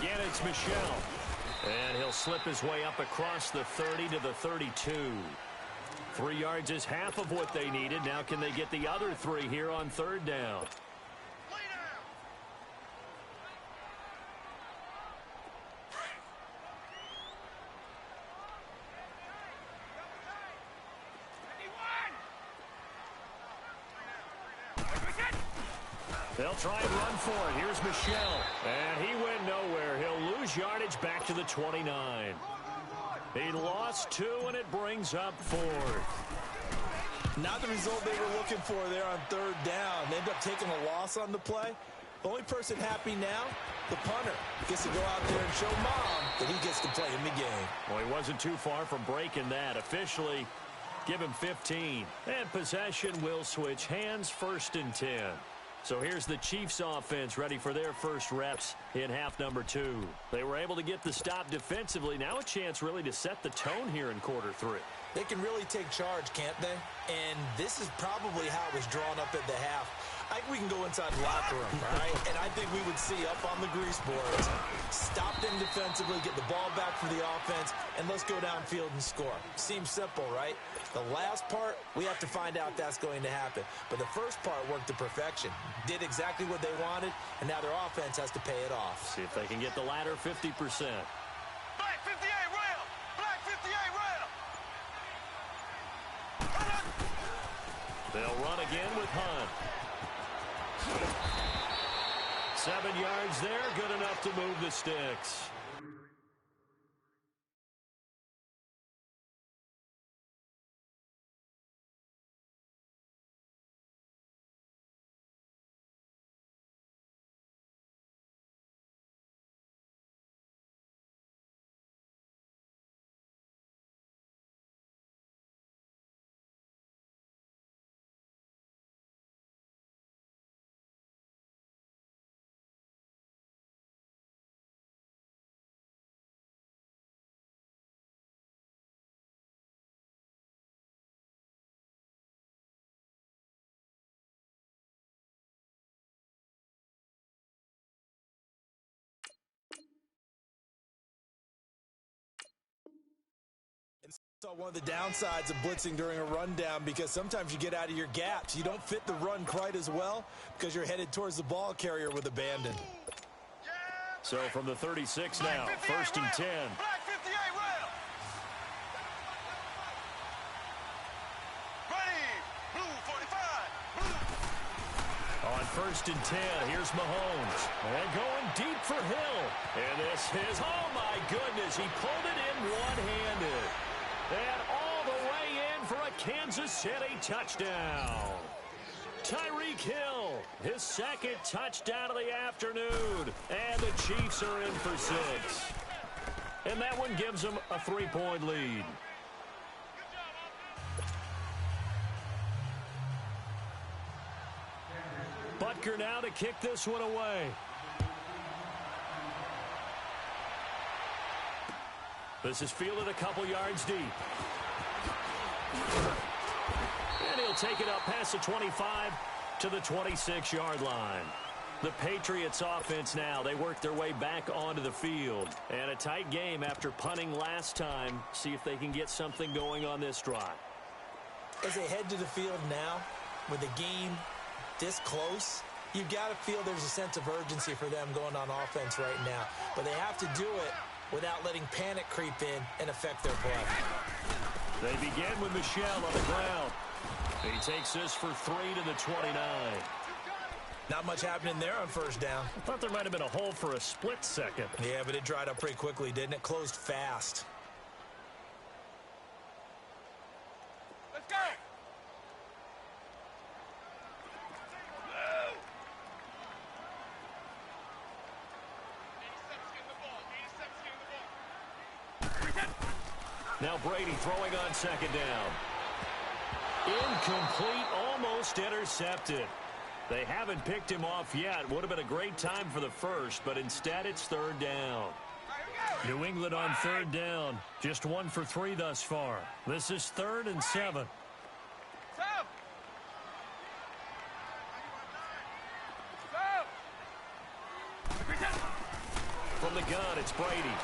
Again, it's Michel. And he'll slip his way up across the 30 to the 32. 3 yards is half of what they needed. Now can they get the other 3 here on third down? They'll try and run for it. Here's Michel. And he went nowhere. He'll lose yardage back to the 29. He lost 2, and it brings up 4th. Not the result they were looking for there on third down. They end up taking a loss on the play. The only person happy now, the punter, gets to go out there and show Mom that he gets to play in the game. Well, he wasn't too far from breaking that. Officially, give him 15. And possession will switch hands, 1st and 10. So here's the Chiefs offense ready for their first reps in half number 2. They were able to get the stop defensively. Now a chance really to set the tone here in quarter 3. They can really take charge, can't they? And this is probably how it was drawn up at the half. I think we can go inside the locker room, all right? And I think we would see up on the grease boards, stop them defensively, get the ball back for the offense, and let's go downfield and score. Seems simple, right? The last part, we have to find out that's going to happen. But the first part worked to perfection. Did exactly what they wanted, and now their offense has to pay it off. See if they can get the latter 50%. Black 58 rail! Black 58 rail! They'll run again with Hunt. 7 yards there, good enough to move the sticks. Saw one of the downsides of blitzing during a rundown because sometimes you get out of your gaps. You don't fit the run quite as well because you're headed towards the ball carrier with abandon. So from the 36 now, 1st and 10. Black 58 rail! Ready! Blue 45! Blue! On 1st and 10, here's Mahomes. And going deep for Hill. And this is, oh my goodness, he pulled it in one-handed. And all the way in for a Kansas City touchdown. Tyreek Hill, his 2nd touchdown of the afternoon. And the Chiefs are in for 6. And that one gives them a 3-point lead. Butker now to kick this one away. This is fielded a couple yards deep. And he'll take it up past the 25 to the 26-yard line. The Patriots offense now, they work their way back onto the field. And a tight game after punting last time. See if they can get something going on this drive. As they head to the field now, with the game this close, you've got to feel there's a sense of urgency for them going on offense right now. But they have to do it without letting panic creep in and affect their play. They begin with Michel on the ground. He takes this for 3 to the 29. Not much happening there on 1st down. I thought there might have been a hole for a split second. Yeah, but it dried up pretty quickly, didn't it? Closed fast. Let's go! Now Brady throwing on 2nd down. Incomplete, almost intercepted. They haven't picked him off yet. Would have been a great time for the first, but instead it's 3rd down. New England on 3rd down. Just 1 for 3 thus far. This is 3rd and 7. From the gun, it's Brady.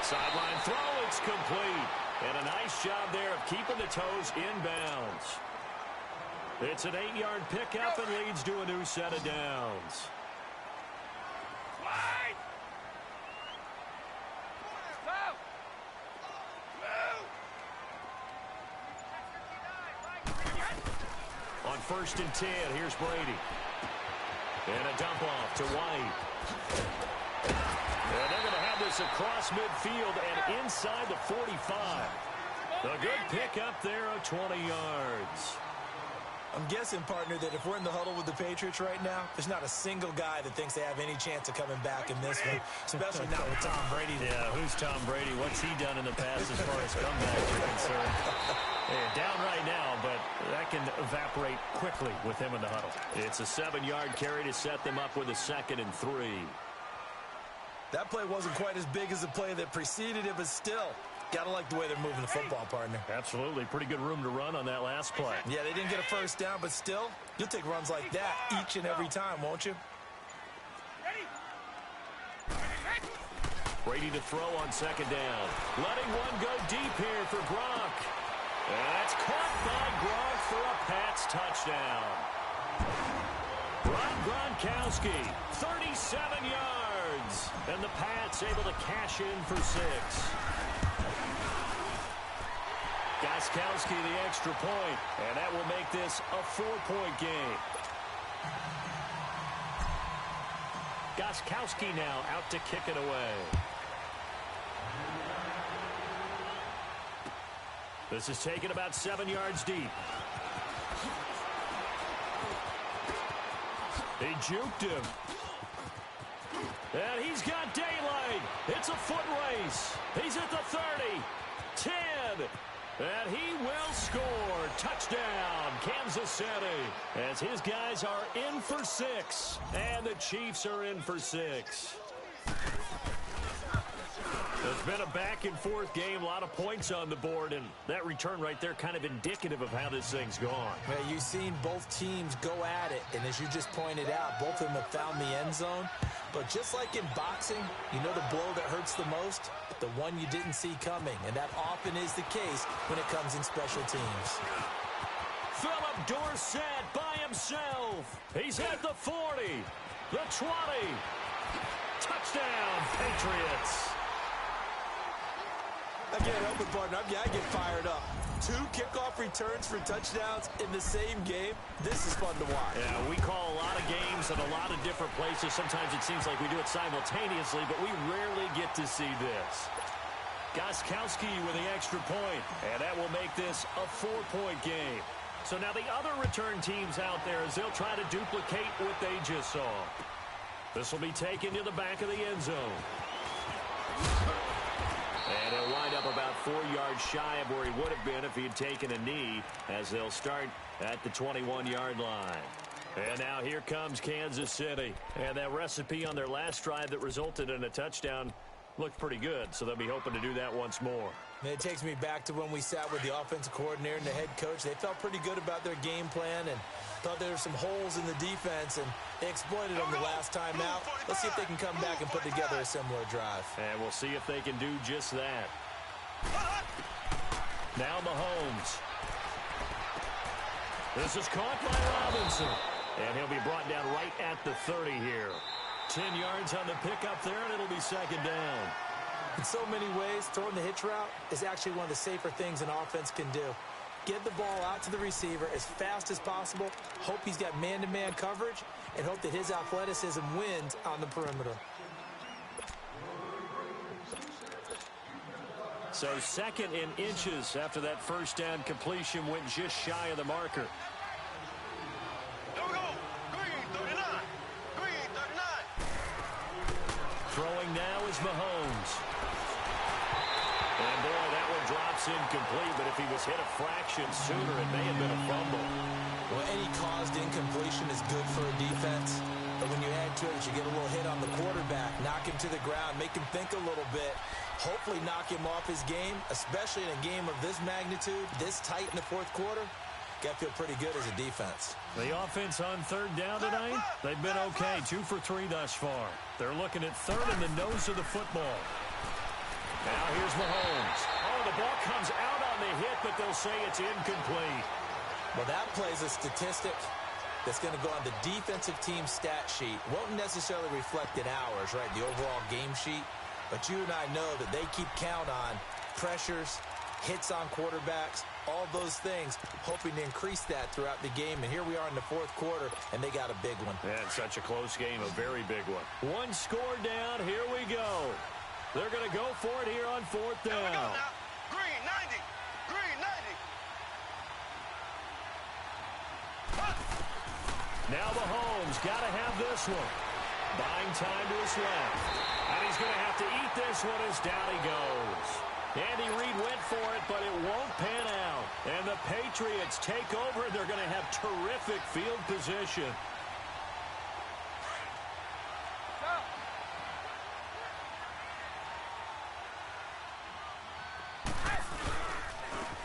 Sideline throw, it's complete. And a nice job there of keeping the toes inbounds. It's an 8-yard pickup and leads to a new set of downs. On 1st and 10, here's Brady. And a dump off to White. And they're going to have this across midfield and inside the 45. A good pickup there of 20 yards. I'm guessing, partner, that if we're in the huddle with the Patriots right now, there's not a single guy that thinks they have any chance of coming back in this one, especially not with Tom Brady. Yeah, who's Tom Brady? What's he done in the past as far as comebacks are concerned? They're down right now, but that can evaporate quickly with him in the huddle. It's a 7-yard carry to set them up with a 2nd and 3. That play wasn't quite as big as the play that preceded it, but still, gotta like the way they're moving the football, partner. Absolutely. Pretty good room to run on that last play. Yeah, they didn't get a first down, but still, you'll take runs like that each and every time, won't you? Brady to throw on 2nd down. Letting one go deep here for Gronk. And that's caught by Gronk for a Pats touchdown. Rob Gronkowski, 37 yards. And the Pats able to cash in for 6. Gronkowski the extra point, and that will make this a 4-point game. Gronkowski now out to kick it away. This is taken about 7 yards deep. He juked him. And he's got daylight. It's a foot race. He's at the 30, 10. And he will score. Touchdown, Kansas City. As his guys are in for 6. And the Chiefs are in for 6. It's been a back-and-forth game, a lot of points on the board, and that return right there kind of indicative of how this thing's gone. Well, you've seen both teams go at it, and as you just pointed out, both of them have found the end zone. But just like in boxing, you know the blow that hurts the most? The one you didn't see coming, and that often is the case when it comes in special teams. Philip Dorsett by himself. He's at the 40, the 20. Touchdown, Patriots. I can't help it, partner. I get fired up. 2 kickoff returns for touchdowns in the same game. This is fun to watch. Yeah, we call a lot of games at a lot of different places. Sometimes it seems like we do it simultaneously, but we rarely get to see this. Gronkowski with the extra point, and that will make this a 4-point game. So now the other return teams out there, as they'll try to duplicate what they just saw. This will be taken to the back of the end zone. And he'll wind up about 4 yards shy of where he would have been if he had taken a knee, as they'll start at the 21-yard line. And now here comes Kansas City. And that recipe on their last drive that resulted in a touchdown looked pretty good, so they'll be hoping to do that once more. And it takes me back to when we sat with the offensive coordinator and the head coach. They felt pretty good about their game plan and thought there were some holes in the defense, and they exploited them the last time out. Let's see if they can come back and put together a similar drive. And we'll see if they can do just that. Now Mahomes. This is caught by Robinson. And he'll be brought down right at the 30 here. 10 yards on the pickup there, and it'll be 2nd down. In so many ways, throwing the hitch route is actually one of the safer things an offense can do. Get the ball out to the receiver as fast as possible, hope he's got man-to-man coverage, and hope that his athleticism wins on the perimeter. So 2nd in inches after that first down completion went just shy of the marker. Here we go. Green, 39. Green, 39. Throwing now is Mahomes. And boy, that one drops incomplete, but if he was hit a fraction sooner, it may have been a fumble. Well, any caused incompletion is good for a defense. But when you add to it, you get a little hit on the quarterback, knock him to the ground, make him think a little bit, hopefully knock him off his game, especially in a game of this magnitude, this tight in the 4th quarter. got to feel pretty good as a defense. The offense on third down tonight, they've been okay, 2 for 3 thus far. They're looking at third in the nose of the football. Now here's Mahomes. Oh, the ball comes out on the hit, but they'll say it's incomplete. Well, that plays a statistic that's going to go on the defensive team stat sheet. Won't necessarily reflect in ours, right, the overall game sheet. But you and I know that they keep count on pressures, hits on quarterbacks, all those things, hoping to increase that throughout the game. And here we are in the fourth quarter, and they got a big one. And such a close game, a very big one. One score down, here we go. They're going to go for it here on fourth down. Here we go now. Green 90. Green 90. Now Mahomes got to have this one. Buying time to his left. And he's going to have to eat this one as down he goes. Andy Reid went for it, but it won't pan out. And the Patriots take over, and they're going to have terrific field position.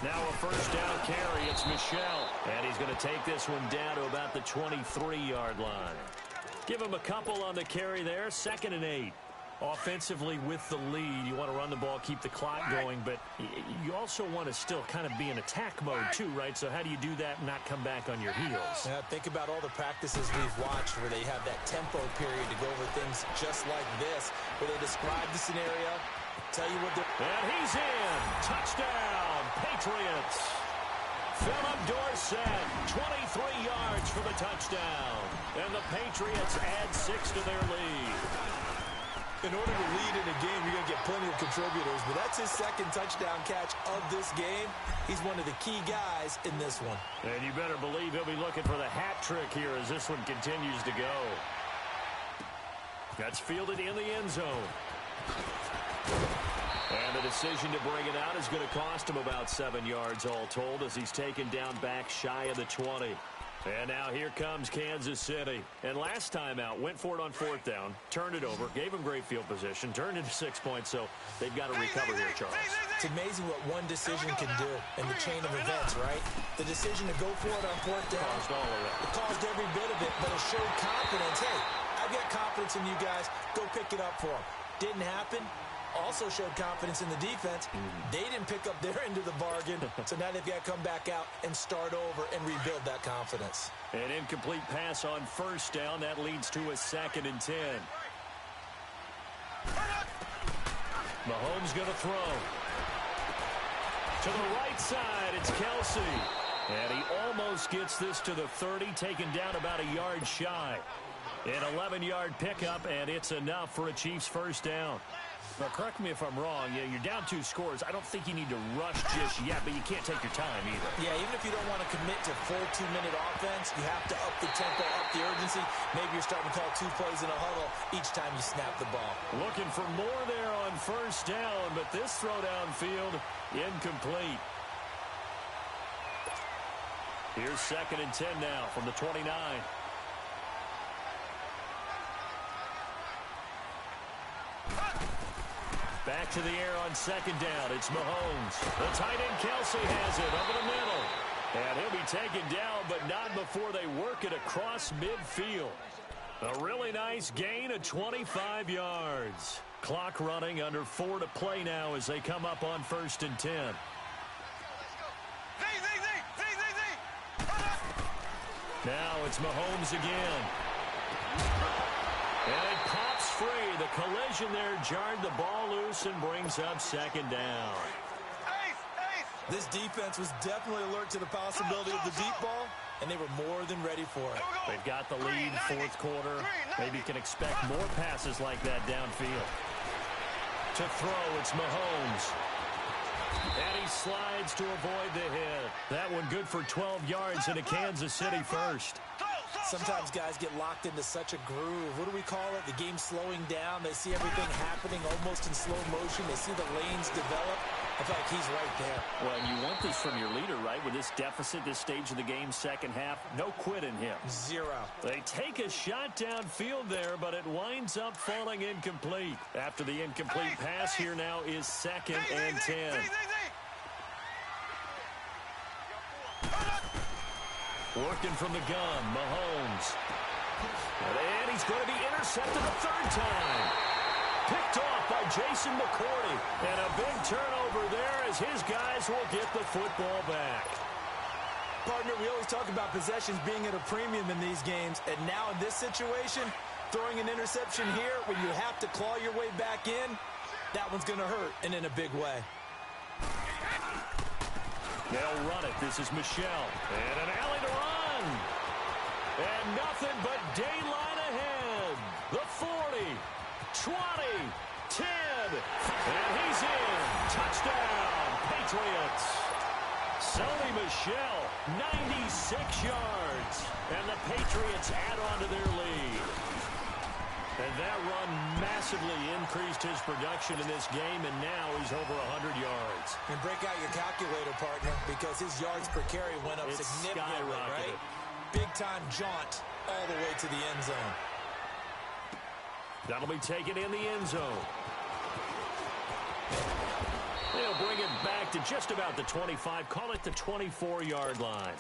Now a first down carry. It's Michel. And he's going to take this one down to about the 23-yard line. Give him a couple on the carry there. 2nd and 8. Offensively with the lead, you want to run the ball, keep the clock going, but you also want to still kind of be in attack mode too, right? So how do you do that and not come back on your heels? Yeah, think about all the practices we've watched where they have that tempo period to go over things just like this, where they describe the scenario, tell you what they're... And he's in. Touchdown, Patriots. Philip Dorsett, 23 yards for the touchdown. And the Patriots add 6 to their lead. In order to lead in a game, you're going to get plenty of contributors, but that's his 2nd touchdown catch of this game. He's one of the key guys in this one. And you better believe he'll be looking for the hat trick here as this one continues to go. That's fielded in the end zone. And the decision to bring it out is going to cost him about 7 yards all told as he's taken down back shy of the 20. And now here comes Kansas City. And last time out, went for it on 4th down, turned it over, gave him great field position, turned into 6 points, so they've got to recover here, Charles. It's amazing what one decision can do in the chain of events, right? The decision to go for it on 4th down. Caused all of it. It caused every bit of it, but it showed confidence. Hey, I've got confidence in you guys. Go pick it up for them. Didn't happen. Also showed confidence in the defense. They didn't pick up their end of the bargain, so now they've got to come back out and start over and rebuild that confidence. An incomplete pass on 1st down. That leads to a 2nd and 10. Mahomes going to throw. To the right side, it's Kelsey. And he almost gets this to the 30, taken down about a yard shy. An 11-yard pickup, and it's enough for a Chiefs first down. Now, correct me if I'm wrong. Yeah, you're down 2 scores. I don't think you need to rush just yet, but you can't take your time either. Yeah, even if you don't want to commit to full 2-minute offense, you have to up the tempo, up the urgency. Maybe you're starting to call 2 plays in a huddle each time you snap the ball. Looking for more there on first down, but this throw downfield, incomplete. Here's 2nd and 10 now from the 29. Back to the air on 2nd down. It's Mahomes. The tight end Kelsey has it over the middle. And he'll be taken down, but not before they work it across midfield. A really nice gain of 25 yards. Clock running, under 4 to play now as they come up on 1st and 10. Now it's Mahomes again. And it pops free. The collision there jarred the ball loose and brings up 2nd down. This defense was definitely alert to the possibility of the deep ball, and they were more than ready for it. They've got the lead, 4th quarter. Maybe can expect more passes like that downfield. To throw, it's Mahomes. And he slides to avoid the hit. That one good for 12 yards in a Kansas City first. Sometimes guys get locked into such a groove. What do we call it? The game slowing down. They see everything happening almost in slow motion. They see the lanes develop. I feel like he's right there. Well, and you want this from your leader, right? With this deficit, this stage of the game, 2nd half, no quit in him. 0. They take a shot downfield there, but it winds up falling incomplete. After the incomplete pass, here now is 2nd and 10. Working from the gun, Mahomes. And he's going to be intercepted a third time. Picked off by Jason McCourty. And a big turnover there as his guys will get the football back. Partner, we always talk about possessions being at a premium in these games. And now in this situation, throwing an interception here when you have to claw your way back in, that one's going to hurt, and in a big way. They'll run it. This is Michelle. And an alley to run. And nothing but daylight ahead. The 40, 20, 10. And he's in. Touchdown, Patriots. Sony Michel, 96 yards. And the Patriots add on to their lead. And that run massively increased his production in this game, and now he's over 100 yards. And break out your calculator, partner, because his yards per carry went up significantly, right? Big-time jaunt all the way to the end zone. That'll be taken in the end zone. They'll bring it back to just about the 25, call it the 24-yard line.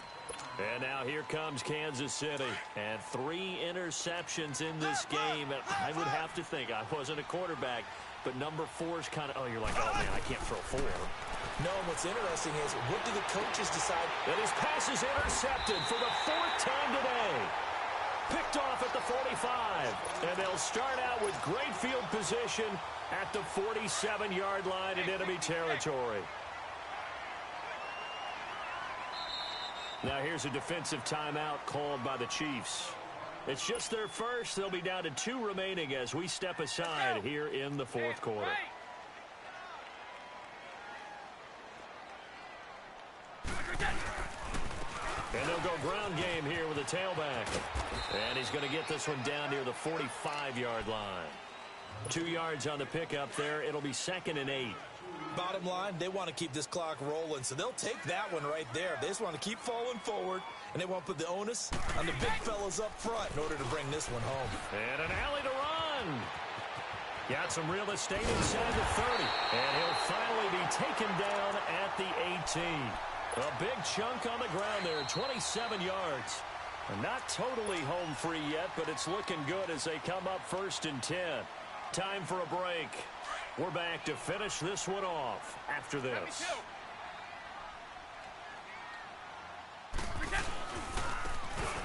And now here comes Kansas City. And 3 interceptions in this game. And I would have to think, I wasn't a quarterback, but number 4 is kind of, oh, you're like, oh, man, I can't throw 4. No, and what's interesting is, what do the coaches decide? And his pass is intercepted for the 4th time today. Picked off at the 45. And they'll start out with great field position at the 47-yard line in enemy territory. Now here's a defensive timeout called by the Chiefs. It's just their first. They'll be down to 2 remaining as we step aside here in the 4th quarter. And they'll go ground game here with a tailback. And he's going to get this one down near the 45-yard line. 2 yards on the pickup there. It'll be 2nd and 8. Bottom line, they want to keep this clock rolling, so they'll take that one right there. They just want to keep falling forward, and they want to put the onus on the big fellas up front in order to bring this one home. And an alley to run. Got some real estate inside the 30. And he'll finally be taken down at the 18. A big chunk on the ground there, 27 yards. Not totally home free yet, but it's looking good as they come up 1st and 10. Time for a break. We're back to finish this one off after this.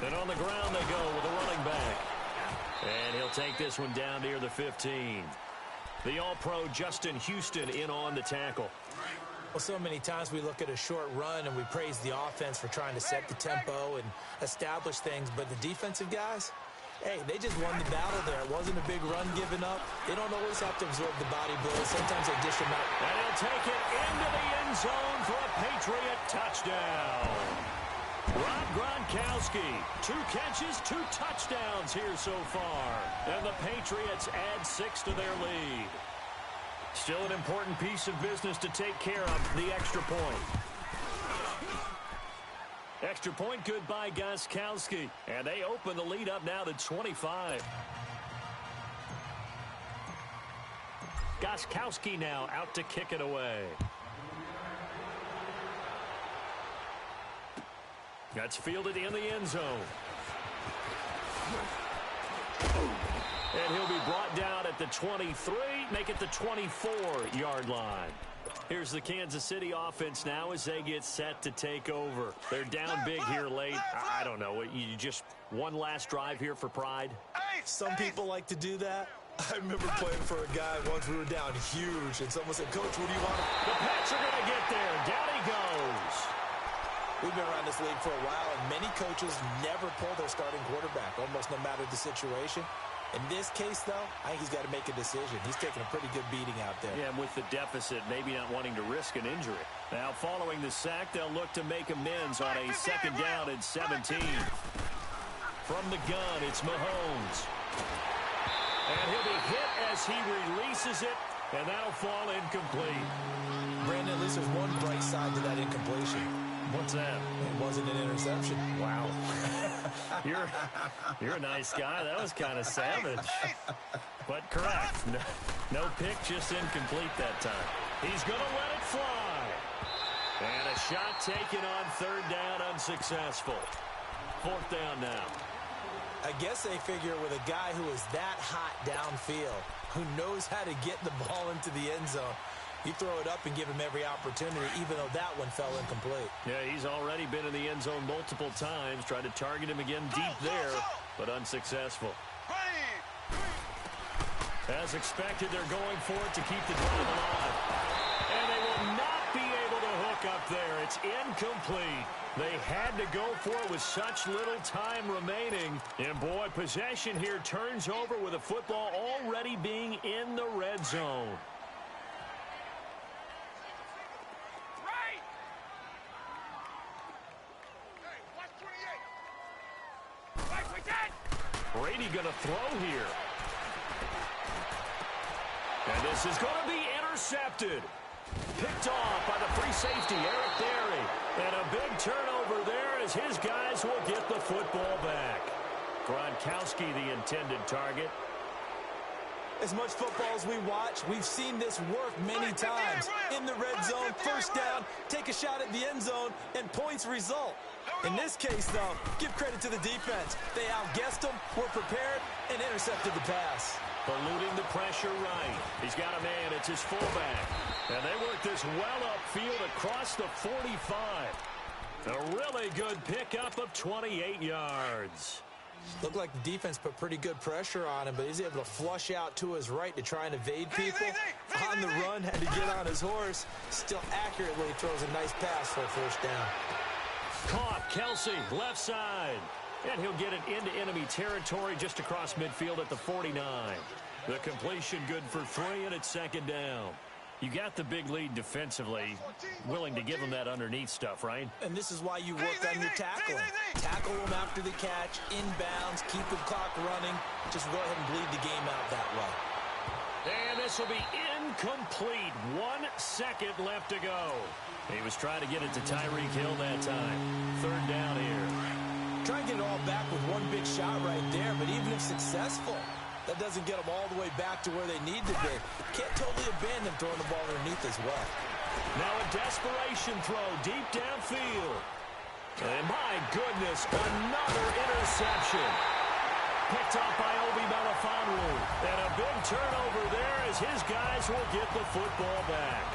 And on the ground they go with a running back. And he'll take this one down near the 15. The All-Pro Justin Houston in on the tackle. Well, so many times we look at a short run and we praise the offense for trying to set the tempo and establish things, but the defensive guys, hey, they just won the battle there. It wasn't a big run given up. They don't always have to absorb the body blows. Sometimes they dish them out. And he'll take it into the end zone for a Patriot touchdown. Rob Gronkowski, 2 catches, 2 touchdowns here so far. And the Patriots add 6 to their lead. Still an important piece of business to take care of, the extra point. Extra point good by Gronkowski. And they open the lead up now to 25. Gronkowski now out to kick it away. That's fielded in the end zone. And he'll be brought down at the 23, make it the 24-yard line. Here's the Kansas City offense now as they get set to take over. They're down big here late. I don't know. You just one last drive here for pride? Some people like to do that. I remember playing for a guy once we were down huge, and someone said, Coach, what do you want? The Pats are going to get there. Down he goes. We've been around this league for a while, and many coaches never pull their starting quarterback, almost no matter the situation. In this case, though, I think he's got to make a decision. He's taking a pretty good beating out there. Yeah, and with the deficit, maybe not wanting to risk an injury. Now, following the sack, they'll look to make amends on a 2nd down and 17. From the gun, it's Mahomes. And he'll be hit as he releases it, and that'll fall incomplete. Brandon, at least there's one bright side to that incompletion. What's that? It wasn't an interception. Wow. You're a nice guy. That was kind of savage. But correct. No pick, just incomplete that time. He's going to let it fly. And a shot taken on 3rd down, unsuccessful. fourth down now. I guess they figure with a guy who is that hot downfield, who knows how to get the ball into the end zone, you throw it up and give him every opportunity, even though that one fell incomplete. Yeah, he's already been in the end zone multiple times. Tried to target him again deep there, but unsuccessful. As expected, they're going for it to keep the drive alive. And they will not be able to hook up there. It's incomplete. They had to go for it with such little time remaining. And, boy, possession here turns over with the football already being in the red zone. Brady going to throw here. And this is going to be intercepted. Picked off by the free safety, Eric Berry. And a big turnover there as his guys will get the football back. Gronkowski, the intended target. As much football as we watch, we've seen this work many times. In the red zone, first down, take a shot at the end zone, and points result. In this case, though, give credit to the defense. They outguessed them, were prepared, and intercepted the pass. Eluding the pressure right. He's got a man. It's his fullback. And they work this well upfield across the 45. A really good pickup of 28 yards. Looked like the defense put pretty good pressure on him, but he's able to flush out to his right to try and evade people. On the run, had to get on his horse. Still accurately throws a nice pass for a first down. Caught, Kelsey, left side. And he'll get it into enemy territory just across midfield at the 49. The completion good for 3, and it's second down. You got the big lead defensively, willing to give them that underneath stuff, right? And this is why you work on your tackling. Tackle them after the catch, inbounds, keep the clock running. Just go ahead and bleed the game out that way. And this will be incomplete. 1 second left to go. He was trying to get it to Tyreek Hill that time. Third down here. Try and get it all back with one big shot right there, but even if successful, that doesn't get them all the way back to where they need to be. Can't totally abandon throwing the ball underneath as well. Now a desperation throw deep downfield. And my goodness, another interception. Picked off by Obi Melifonwu. And a big turnover there as his guys will get the football back.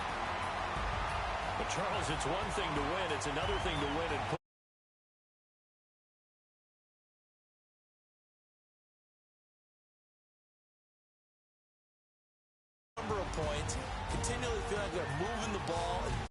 But Charles, it's one thing to win. It's another thing to win and number of points, continually feel like they're moving the ball.